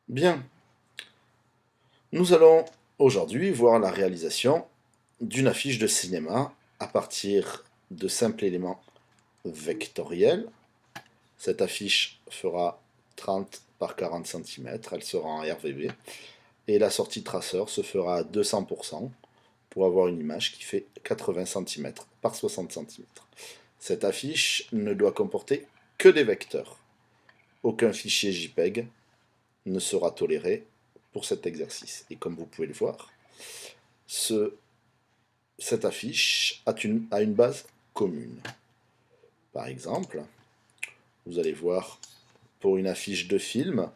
Bien, nous allons aujourd'hui voir la réalisation d'une affiche de cinéma à partir de simples éléments vectoriels. Cette affiche fera 30 par 40 cm, elle sera en RVB, et la sortie traceur se fera à 200% pour avoir une image qui fait 80 cm par 60 cm. Cette affiche ne doit comporter que des vecteurs. Aucun fichier JPEG ne sera toléré pour cet exercice. Et comme vous pouvez le voir, cette affiche a une base commune. Par exemple, vous allez voir, pour une affiche de film,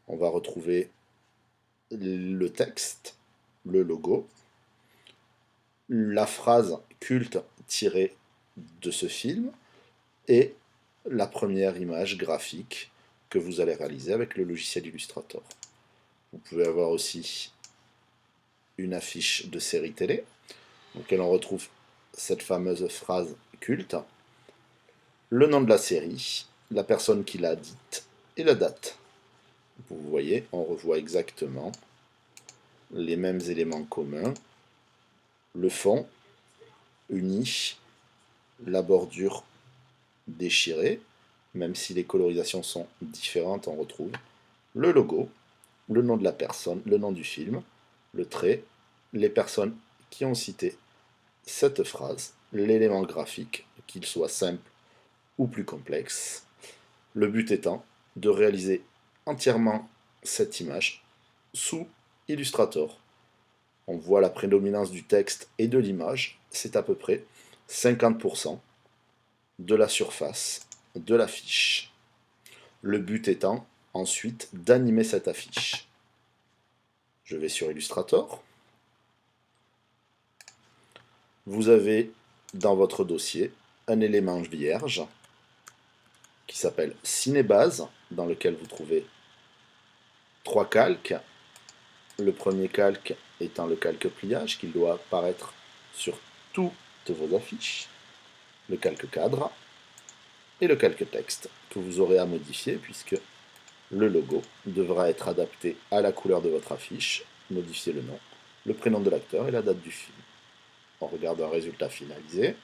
on va retrouver le texte, le logo, la phrase culte tirée de ce film et la première image graphique que vous allez réaliser avec le logiciel Illustrator. Vous pouvez avoir aussi une affiche de série télé, dans laquelle on retrouve cette fameuse phrase culte, le nom de la série, la personne qui l'a dite et la date. Vous voyez, on revoit exactement les mêmes éléments communs, le fond uni, la bordure déchirée, même si les colorisations sont différentes, on retrouve le logo, le nom de la personne, le nom du film, le trait, les personnes qui ont cité cette phrase, l'élément graphique, qu'il soit simple ou plus complexe. Le but étant de réaliser entièrement cette image sous Illustrator. On voit la prédominance du texte et de l'image, c'est à peu près 50% de la surface de l'affiche. Le but étant ensuite d'animer cette affiche. Je vais sur Illustrator. Vous avez dans votre dossier un élément vierge qui s'appelle Cinébase, dans lequel vous trouvez 3 calques. Le premier calque étant le calque pliage qui doit apparaître sur toutes vos affiches, le calque cadre et le calque texte que vous aurez à modifier puisque le logo devra être adapté à la couleur de votre affiche, modifier le nom, le prénom de l'acteur et la date du film. On regarde un résultat finalisé.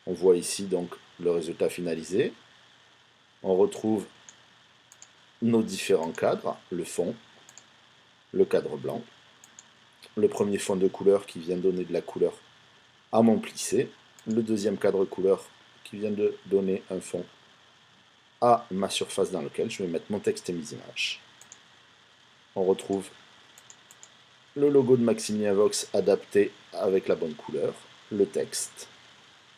On voit ici donc le résultat finalisé. On retrouve nos différents cadres, le fond, le cadre blanc, le premier fond de couleur qui vient donner de la couleur à mon plissé, le deuxième cadre couleur qui vient de donner un fond à ma surface dans laquelle je vais mettre mon texte et mes images. On retrouve le logo de Maximiavox adapté avec la bonne couleur, le texte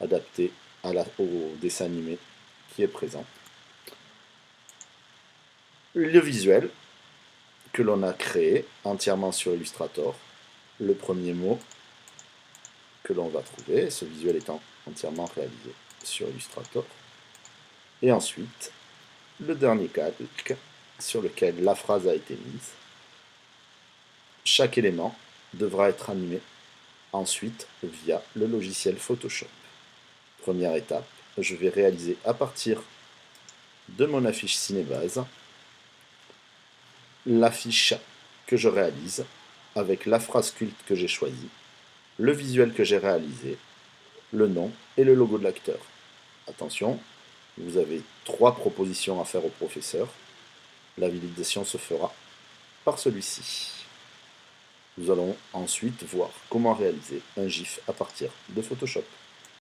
adapté au dessin animé qui est présent, le visuel que l'on a créé entièrement sur Illustrator, le premier mot que l'on va trouver, ce visuel étant entièrement réalisé sur Illustrator, et ensuite le dernier calque sur lequel la phrase a été mise. Chaque élément devra être animé ensuite via le logiciel Photoshop. Première étape, je vais réaliser à partir de mon affiche Cinébase l'affiche que je réalise avec la phrase culte que j'ai choisie, le visuel que j'ai réalisé, le nom et le logo de l'acteur. Attention, vous avez 3 propositions à faire au professeur. La validation se fera par celui-ci. Nous allons ensuite voir comment réaliser un GIF à partir de Photoshop.